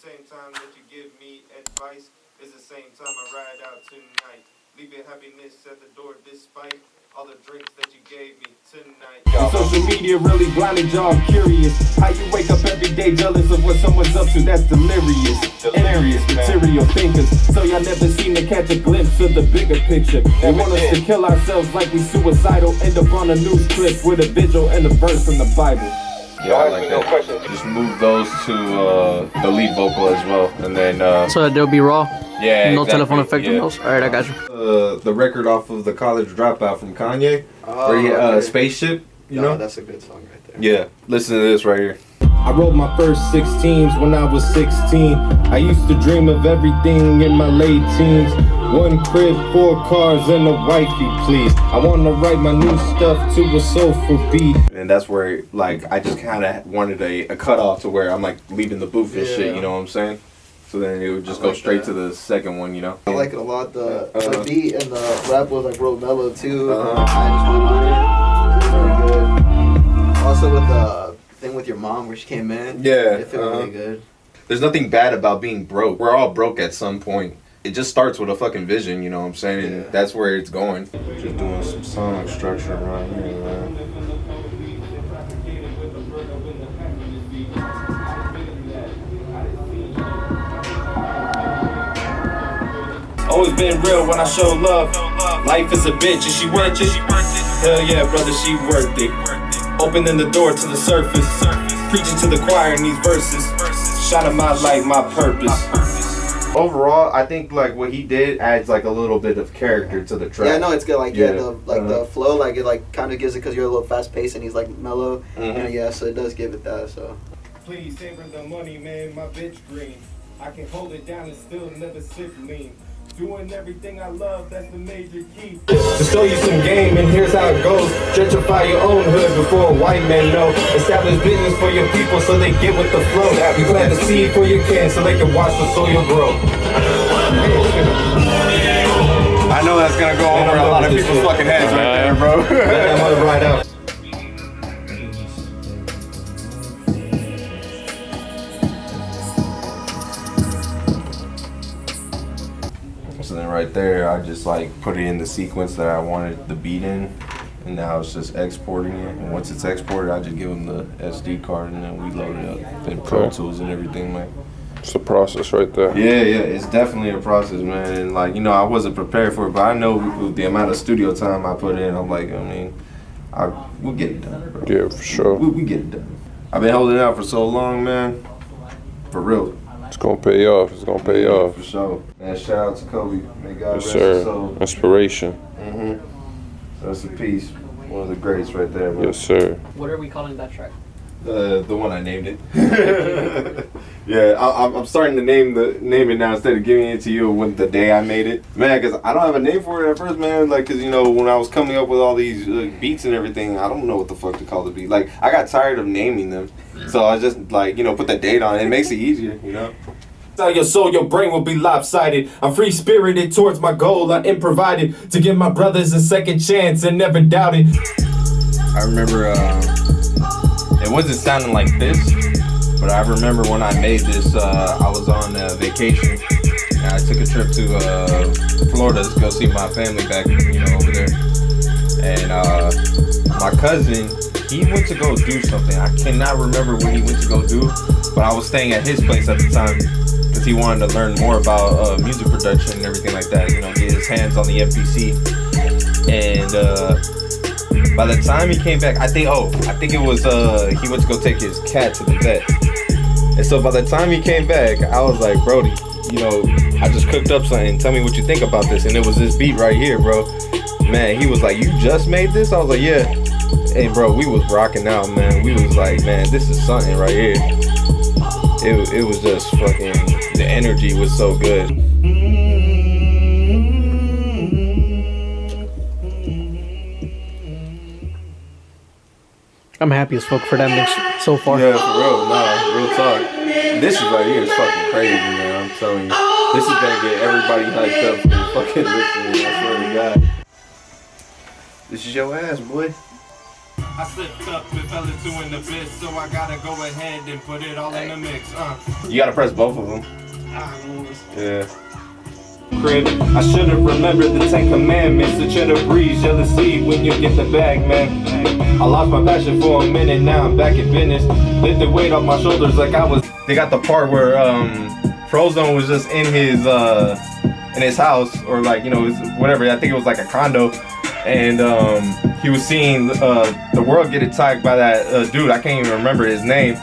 Same time that you give me advice is the same time I ride out tonight. Leaving happiness at the door despite all the drinks that you gave me tonight. Social media really blinded y'all. I'm curious how you wake up every day jealous of what someone's up to. That's delirious. Delirious material thinkers. So y'all never seem to catch a glimpse of the bigger picture. They want us to kill ourselves like we suicidal. End up on a news clip with a vigil and a verse from the Bible. Yeah, I like that. Just move those to the lead vocal as well, and then so they'll be raw. Yeah, no exactly. telephone effect on those. All right, I got you. The record off of the College Dropout from Kanye, where he okay. Spaceship. You know, that's a good song right there. Yeah, listen to this right here. I wrote my first 16s when I was 16. I used to dream of everything in my late teens. 1 crib, 4 cars, and a wifey, please. I want to write my new stuff to a soulful beat. And that's where, like, I just kind of wanted a cutoff to where I'm, like, leaving the booth and shit, you know what I'm saying? So then it would just go straight to the second one, you know? I like it a lot. The beat and the rap was, like, real mellow, too. I just went on it. Very good. Also with the thing with your mom where she came in. Yeah. It felt really good. There's nothing bad about being broke. We're all broke at some point. It just starts with a fucking vision, you know what I'm saying? And that's where it's going. Just doing some song structure around here, man. Always been real when I show love. Life is a bitch and she worth it. Hell yeah, brother, she worth it. Opening the door to the surface. Preaching to the choir in these verses. Shining my light, my purpose. Overall, I think like what he did adds like a little bit of character to the track. Yeah, no, it's good. Like the flow, like it like kind of gives it because you're a little fast paced and he's like mellow. And yeah, so it does give it that. So. Please savor the money, man. My bitch green. I can hold it down and still never sip lean. Doing everything I love, that's the major key. To show you some game, and here's how it goes. Gentrify your own hood before a white man know. Establish business for your people so they get with the flow. You plant the seed for your kids so they can watch the soil grow. I know that's gonna go over a lot of people's fucking heads right there, bro. Let that mother ride out. So then right there, I just like put it in the sequence that I wanted the beat in, and now it's just exporting it. And once it's exported, I just give them the SD card, and then we load it up in Pro Tools and everything, man. It's a process right there. Yeah, it's definitely a process, man. And like, you know, I wasn't prepared for it, but I know with the amount of studio time I put in, I'm like, I mean, we'll get it done, bro. Yeah, for sure. We get it done. I've been holding out for so long, man. For real. It's gonna pay off. It's gonna pay off. For sure. And shout out to Kobe. May God rest Yes, his sir. soul. Inspiration. That's a piece. One of the greats right there, bro. Yes, sir. What are we calling that track? The one I named it. Yeah, I'm starting to name it now instead of giving it to you when the day I made it, man. Because I don't have a name for it at first, man. Like, cause you know when I was coming up with all these beats and everything, I don't know what the fuck to call the beat. Like, I got tired of naming them, so I just like put the date on it. It makes it easier, you know. Your soul, your brain will be lopsided. I'm free spirited towards my goal. I am provided to give my brothers a second chance and never doubt it. I remember it wasn't sounding like this, but I remember when I made this, I was on vacation and I took a trip to Florida to go see my family back, over there. And my cousin, he went to go do something. I cannot remember what he went to go do, but I was staying at his place at the time because he wanted to learn more about music production and everything like that. Get his hands on the MPC. And by the time he came back, I think it was he went to go take his cat to the vet. And so by the time he came back, I was like, Brody, I just cooked up something. Tell me what you think about this. And it was this beat right here, bro. Man, he was like, you just made this? I was like, yeah. Hey, bro, we was rocking out, man. We was like, man, this is something right here. It was just fucking, the energy was so good. I'm happy as fuck for that mix so far. Yeah, for real. Nah, real talk. This is right here is fucking crazy, man. I'm telling you. This is gonna get everybody hyped up for fucking listening. I swear to God. This is your ass, boy. I slipped up and fell into an abyss, so I gotta go ahead and put it all in the mix. You gotta press both of them. Yeah. Crib. I should've remembered the 10 commandments. The cheddar breeze, jealousy when you get the bag, man. I lost my passion for a minute, now I'm back in business. Lift the weight off my shoulders like I was. They got the part where Frozone was just in his house, or like, you know, whatever. I think it was like a condo, and he was seeing the world get attacked by that dude. I can't even remember his name.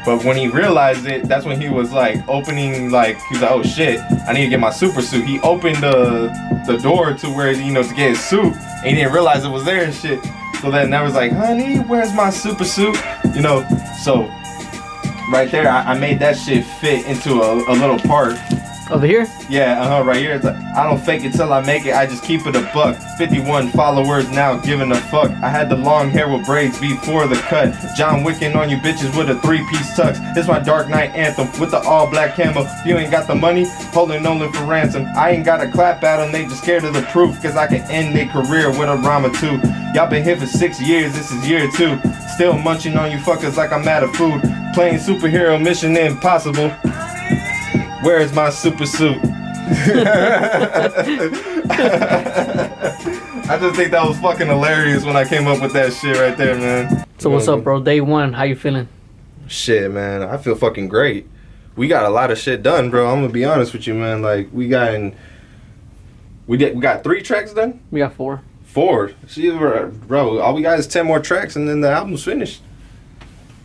But when he realized it, that's when he was like opening, like, he was like, oh shit, I need to get my super suit. He opened the door to where, you know, to get his suit, and he didn't realize it was there and shit. So then that was like, honey, where's my super suit? You know, so right there, I made that shit fit into a little part. Over here? Yeah, right here. It's like, I don't fake it till I make it, I just keep it a buck. 51 followers now, giving a fuck. I had the long hair with braids before the cut. John Wicking on you bitches with a 3-piece tux. It's my Dark Knight anthem with the all black camo. If you ain't got the money, holding Nolan for ransom. I ain't gotta clap at them, they just scared of the proof. Cause I can end their career with a rhyme or two. Y'all been here for 6 years, this is year 2. Still munching on you fuckers like I'm out of food. Playing superhero Mission Impossible. Where is my super suit? I just think that was fucking hilarious when I came up with that shit right there, man. So what's up, bro? Day 1, how you feeling? Shit, man, I feel fucking great. We got a lot of shit done, bro. I'm gonna be honest with you, man. Like, we got 3 tracks done? We got 4. 4? See, bro, all we got is 10 more tracks and then the album's finished.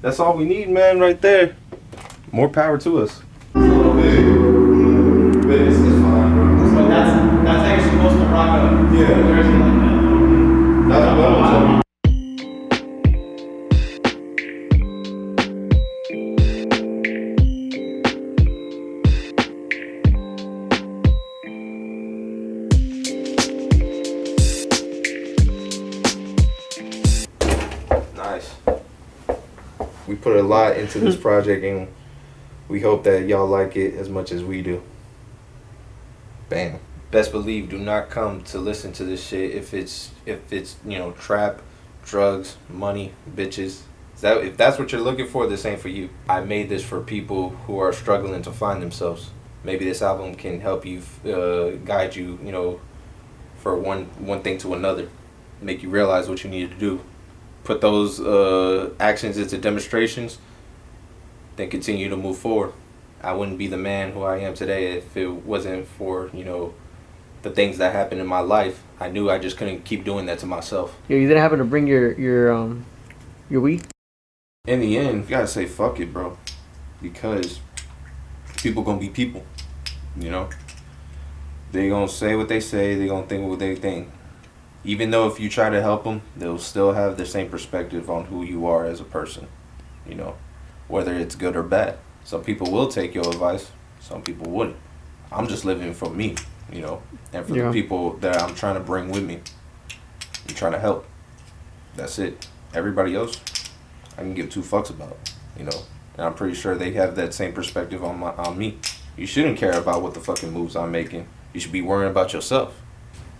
That's all we need, man, right there. More power to us. But it's fine, bro. So that's how you're supposed to rock up. Yeah. Version like that. That's what I'm Nice. We put a lot into this project, and we hope that y'all like it as much as we do. Bam. Best believe, do not come to listen to this shit if it's you know, trap, drugs, money, bitches. If that's what you're looking for, this ain't for you. I made this for people who are struggling to find themselves. Maybe this album can help you, guide you, you know, for one thing to another, make you realize what you need to do. Put those actions into demonstrations, then continue to move forward. I wouldn't be the man who I am today if it wasn't for, you know, the things that happened in my life. I knew I just couldn't keep doing that to myself. Yeah, you didn't happen to bring your weed? In the end, you gotta say fuck it, bro, because people gonna be people, you know. They gonna say what they say, they gonna think what they think. Even though if you try to help them, they'll still have the same perspective on who you are as a person, you know, whether it's good or bad. Some people will take your advice, some people wouldn't. I'm just living for me, you know, and for the people that I'm trying to bring with me. I'm trying to help. That's it. Everybody else, I can give 2 fucks about, you know, and I'm pretty sure they have that same perspective on me. You shouldn't care about what the fucking moves I'm making. You should be worrying about yourself.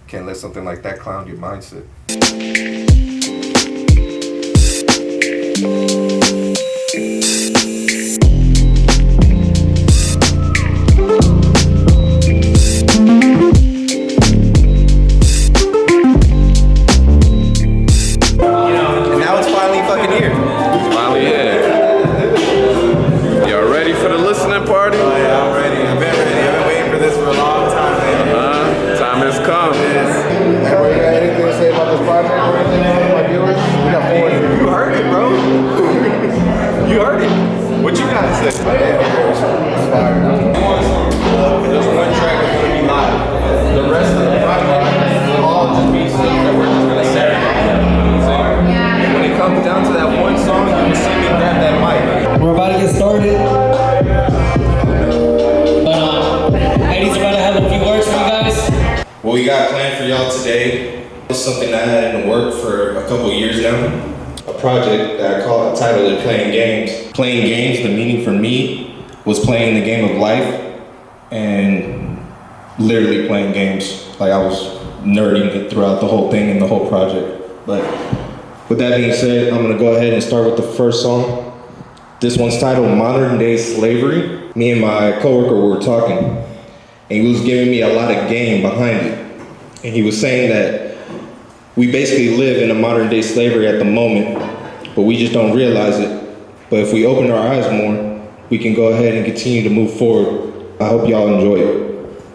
Can't let something like that cloud your mindset. And now it's finally fucking here. Finally here. Y'all ready for the listening party? Oh yeah, I'm ready. I've been ready. I've been waiting for this for a long time, man. Time has come. Everybody got anything to say about this project or anything for my viewers? We got 4 here. You heard it, bro. You heard it. What you got to say? It's fire. Just one track is gonna be live. The rest of the project will all just be stuff that we're just gonna say. And when it comes down to that one song, you can see me grab that mic. We're about to get started. But Eddie's about to have a few words for you guys. What we got planned for y'all today is something that I had in the work for a couple years now. A project that I titled it Playing Games. Playing games, the meaning for me was playing the game of life and literally playing games. Like I was nerding it throughout the whole thing and the whole project. But with that being said, I'm gonna go ahead and start with the first song. This one's titled Modern Day Slavery. Me and my coworker were talking, and he was giving me a lot of game behind it. And he was saying that we basically live in a modern day slavery at the moment, but we just don't realize it. But if we open our eyes more, we can go ahead and continue to move forward. I hope y'all enjoy it.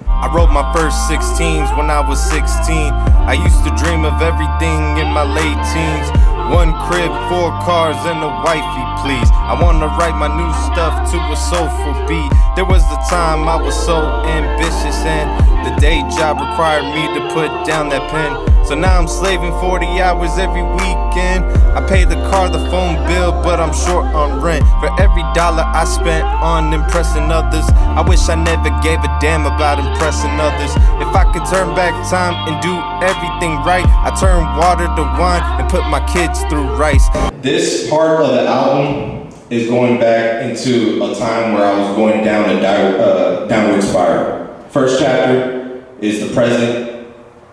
I wrote my first 16s when I was 16. I used to dream of everything in my late teens. 1 crib, 4 cars, and a wifey, please. I wanna write my new stuff to a soulful beat. There was a time I was so ambitious, and the day job required me to put down that pen. So now I'm slaving 40 hours every weekend. I pay the car, the phone bill, but I'm short on rent. For every dollar I spent on impressing others, I wish I never gave a damn about impressing others. If I could turn back time and do everything right, I turn water to wine and put my kids through rice. This part of the album is going back into a time where I was going down a downward spiral. First chapter is the present.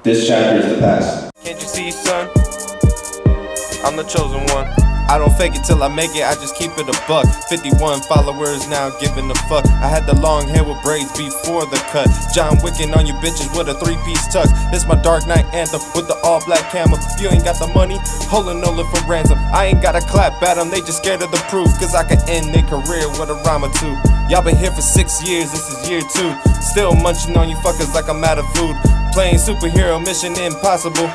This chapter is the past. Can't you see, son? I'm the chosen one. I don't fake it till I make it, I just keep it a buck. 51 followers now giving a fuck. I had the long hair with braids before the cut. John Wicking on you bitches with a 3-piece tux. This my Dark Knight anthem with the all black camel. If you ain't got the money, holding no for ransom. I ain't gotta clap at them, they just scared of the proof. Cause I can end their career with a rhyme or two. Y'all been here for 6 years, this is year 2. Still munching on you fuckers like I'm out of food. Playing superhero, mission impossible.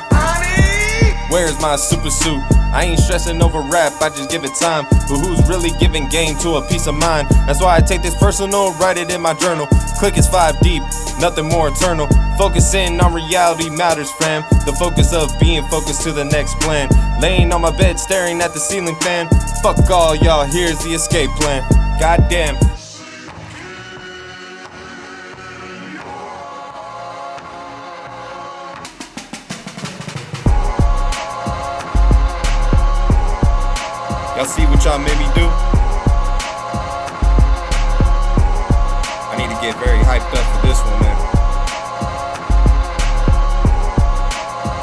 Where's my super suit? I ain't stressing over rap, I just give it time. But who's really giving game to a peace of mind? That's why I take this personal, write it in my journal. Click is 5 deep, nothing more eternal. Focusing on reality matters, fam. The focus of being focused to the next plan. Laying on my bed, staring at the ceiling fan. Fuck all y'all, here's the escape plan. Goddamn. Y'all see what y'all made me do? I need to get very hyped up for this one, man.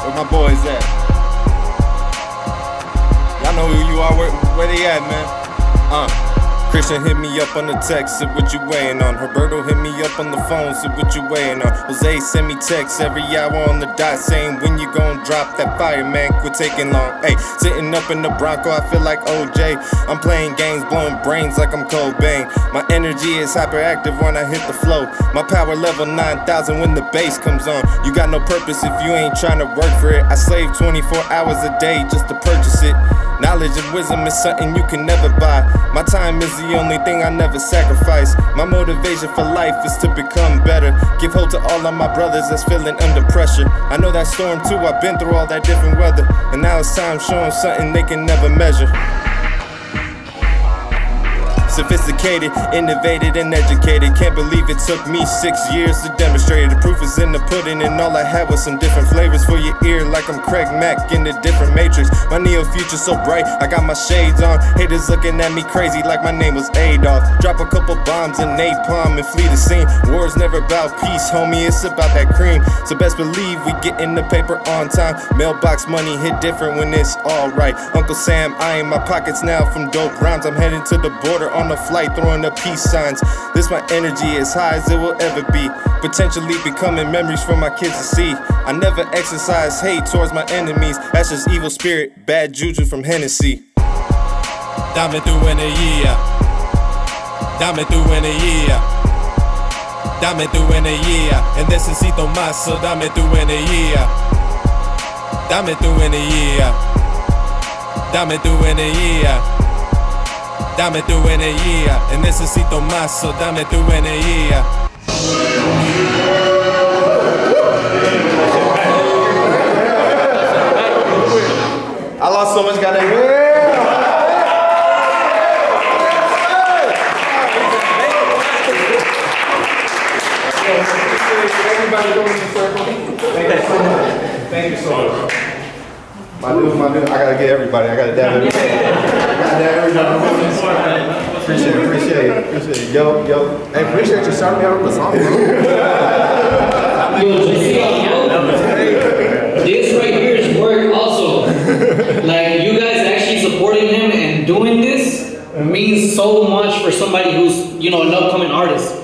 Where my boys at? Y'all know who you are, where they at, man? Christian hit me up on the text, said what you weighing on. Roberto hit me up on the phone, said what you weighing on. Jose send me texts every hour on the dot, saying when you gon' drop that fire, man, quit taking long. Hey, sitting up in the Bronco, I feel like OJ. I'm playing games, blowing brains like I'm Cobain. My energy is hyperactive when I hit the flow. My power level 9,000 when the bass comes on. You got no purpose if you ain't trying to work for it. I slave 24 hours a day just to purchase it. Knowledge and wisdom is something you can never buy. My time is the only thing I never sacrifice. My motivation for life is to become better. Give hope to all of my brothers that's feeling under pressure. I know that storm too, I've been through all that different weather. And now it's time showing something they can never measure. Sophisticated, innovated, and educated. Can't believe it took me 6 years to demonstrate it. The proof is in the pudding, and all I had was some different flavors for your ear, like I'm Craig Mack in a different matrix. My neo future so bright, I got my shades on. Haters looking at me crazy like my name was Adolf. Drop a couple bombs and napalm and flee the scene. War's never about peace, homie, it's about that cream. So best believe we get in the paper on time. Mailbox money hit different when it's alright. Uncle Sam eyeing my pockets now from dope rhymes. I'm heading to the border on a flight, throwing up peace signs. This my energy as high as it will ever be. Potentially becoming memories for my kids to see. I never exercise hate towards my enemies. That's just evil spirit, bad juju from Hennessy. Dame tu energía. Dame tu energía. Dame tu energía. Y necesito más, so dame tu energía. Dame tu energía. Dame tu energía. Dame tu energía, y necesito más, so dame tu energía. I lost so much goddamn hair. Everybody go in the circle. Thank you so much. Thank you so much. My dude, I gotta get everybody. I gotta dab everybody. Appreciate it. Yo. Hey, appreciate you starting me out with the song, bro. Yo, just see y'all know, this right here is work also. Like, you guys actually supporting him and doing this means so much for somebody who's, you know, an upcoming artist.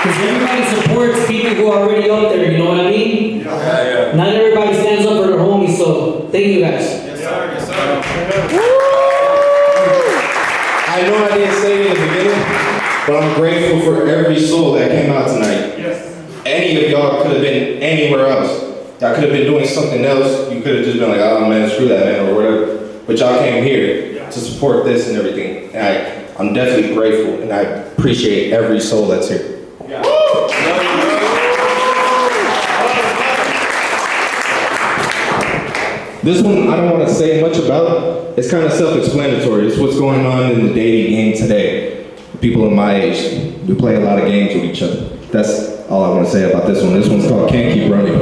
Because everybody supports people who are already up there, you know what I mean? Yeah. Not everybody stands up for their homies, so thank you guys. Yes, sir. I know I didn't say it in the beginning, but I'm grateful for every soul that came out tonight. Yes. Any of y'all could have been anywhere else. Y'all could have been doing something else. You could have just been like, oh man, screw that man, or whatever. But y'all came here to support this and everything. And I'm definitely grateful, and I appreciate every soul that's here. Yeah. This one I don't want to say much about. It's kind of self-explanatory. It's what's going on in the dating game today. People in my age, we play a lot of games with each other. That's all I want to say about this one. This one's called Can't Keep Running.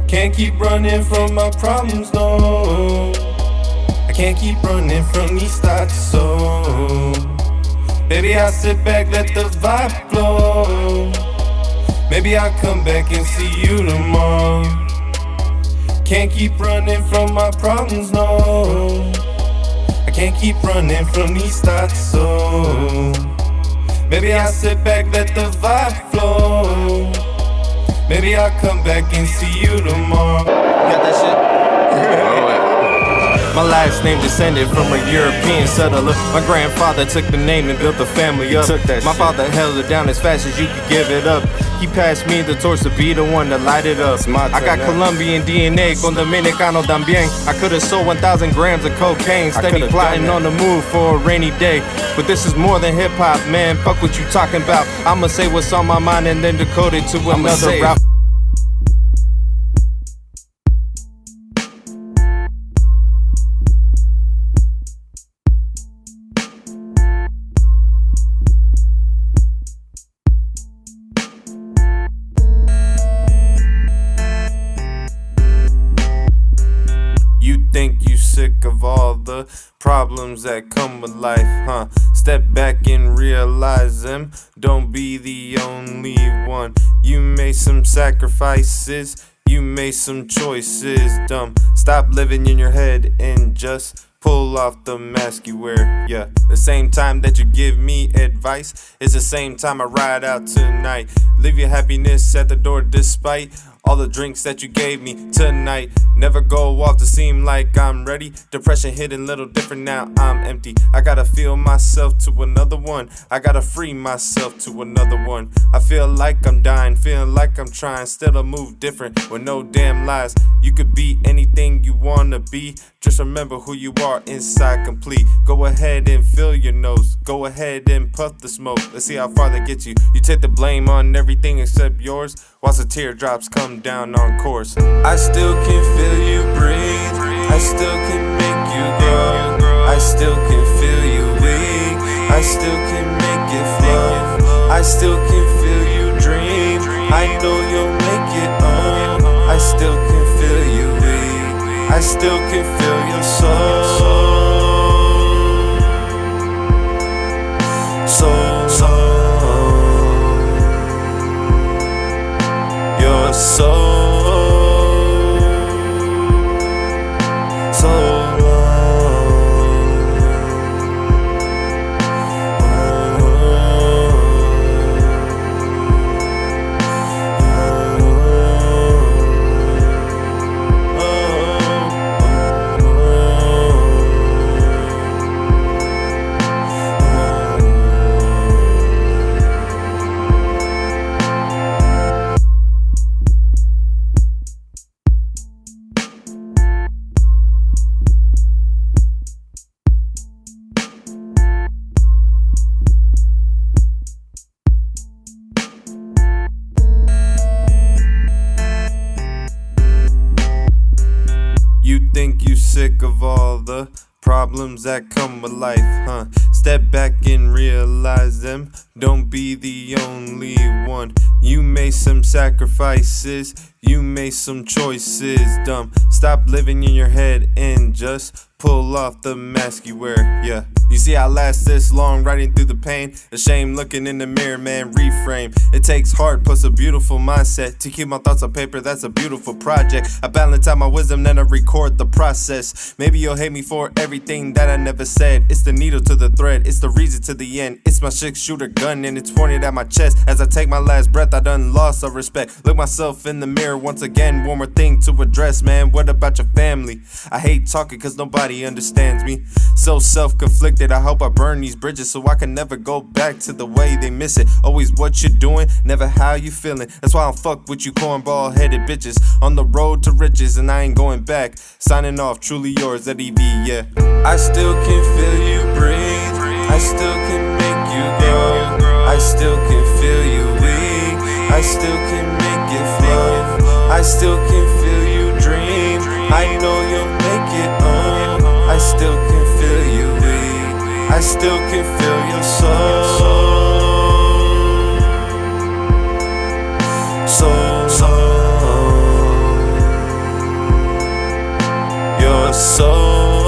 Can't keep running from my problems, no. I can't keep running from these thoughts, so baby, I'll sit back, let the vibe flow. Maybe I'll come back and see you tomorrow. Can't keep running from my problems, no. I can't keep running from these thoughts, so maybe I'll sit back, let the vibe flow. Maybe I'll come back and see you tomorrow. You got that shit? My last name descended from a European settler. My grandfather took the name and built the family up. My father held it down as fast as you could give it up. He passed me the torch to be the one to light it up. I got Colombian DNA, con Dominicano también. I could've sold 1,000 grams of cocaine, steady plotting on the move for a rainy day. But this is more than hip hop, man. Fuck what you talking about. I'ma say what's on my mind and then decode it to another route. Think you sick of all the problems that come with life, huh? Step back and realize them. Don't be the only one. You made some sacrifices. You made some choices, dumb. Stop living in your head and just pull off the mask you wear, yeah. The same time that you give me advice is the same time I ride out tonight. Leave your happiness at the door despite all the drinks that you gave me tonight. Never go off to seem like I'm ready. Depression hitting little different now, I'm empty. I gotta feel myself to another one. I gotta free myself to another one. I feel like I'm dying, feeling like I'm trying. Still I move different with no damn lies. You could be anything you wanna be. Just remember who you are inside complete. Go ahead and fill your nose. Go ahead and puff the smoke. Let's see how far that gets you. You take the blame on everything except yours, whilst the teardrops come down on course. I still can feel you breathe. I still can make you grow. I still can feel you weak. I still can make it flow. I still can feel you dream. I know you'll make it on. I still can feel you weak. I still can feel your soul. Your soul. You think you sick of all the Problems that come with life, huh? Step back and realize them. Don't be the only one. You made some sacrifices, you made some choices, dumb. Stop living in your head and just pull off the mask you wear, yeah. You see I last this long riding through the pain. A shame looking in the mirror, man, reframe. It takes heart plus a beautiful mindset to keep my thoughts on paper, that's a beautiful project. I balance out my wisdom, then I record the process. Maybe you'll hate me for everything that I never said. It's the needle to the thread, it's the reason to the end. It's my 6-shooter gun and it's pointed at my chest. As I take my last breath, I done lost some respect. Look myself in the mirror once again, one more thing to address, man. What about your family? I hate talking cause nobody understands me. So self-conflicted, I hope I burn these bridges so I can never go back to the way they miss it. Always what you're doing, never how you feeling. That's why I don't fuck with you cornball headed bitches. On the road to riches and I ain't going back. Signing off, truly yours at EV, yeah. I still can feel you breathe, I still can make you grow, I still can feel you weak, I still can make it flow, I still can feel you dream, I know you'll make it on. I still can feel you weak, I still can feel your soul, your soul.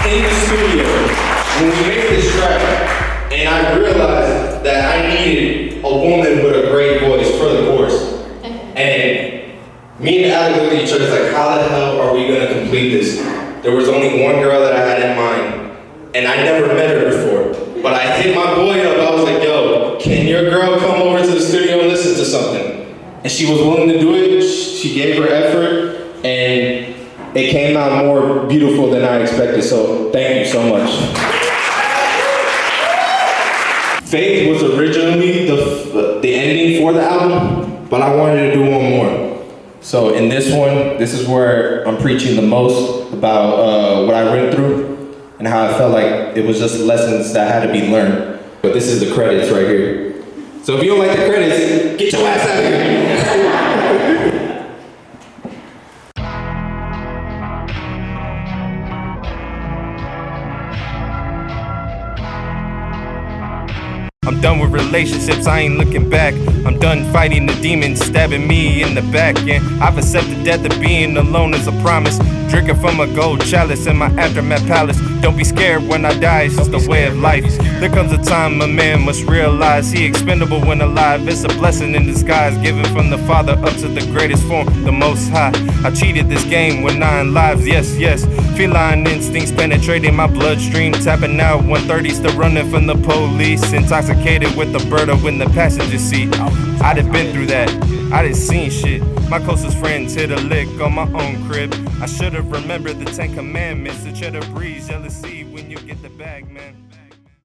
In the studio when we made this track, and I realized that I needed a woman with a great voice for the chorus. And me and Alec looked at each other like, how the hell are we gonna complete this? There was only one girl that I had in mind, and I never met her before. But I hit my boy up, I was like, yo, can your girl come over to the studio and listen to something? And she was willing to do it, she gave her effort, and it came out more beautiful than I expected, so thank you so much. Faith was originally the ending for the album, but I wanted to do one more. So in this one, this is where I'm preaching the most about what I went through and how I felt like it was just lessons that had to be learned. But this is the credits right here. So if you don't like the credits, get your ass out of here. I'm done with relationships, I ain't looking back. I'm done fighting the demons stabbing me in the back. And I've accepted death of being alone as a promise. Drinking from a gold chalice in my aftermath palace. Don't be scared when I die, it's just the way of life. There comes a time a man must realize he expendable when alive. It's a blessing in disguise, given from the Father up to the greatest form, the Most High. I cheated this game with 9 lives, yes, yes. Feline instincts penetrating my bloodstream. Tapping out 130, still running from the police. Intoxicated with the bird up in the passenger seat. I done been through that, I done seen shit. My closest friends hit a lick on my own crib. I should've remembered the 10 commandments. The cheddar breeze, jealousy when you get the bag, man.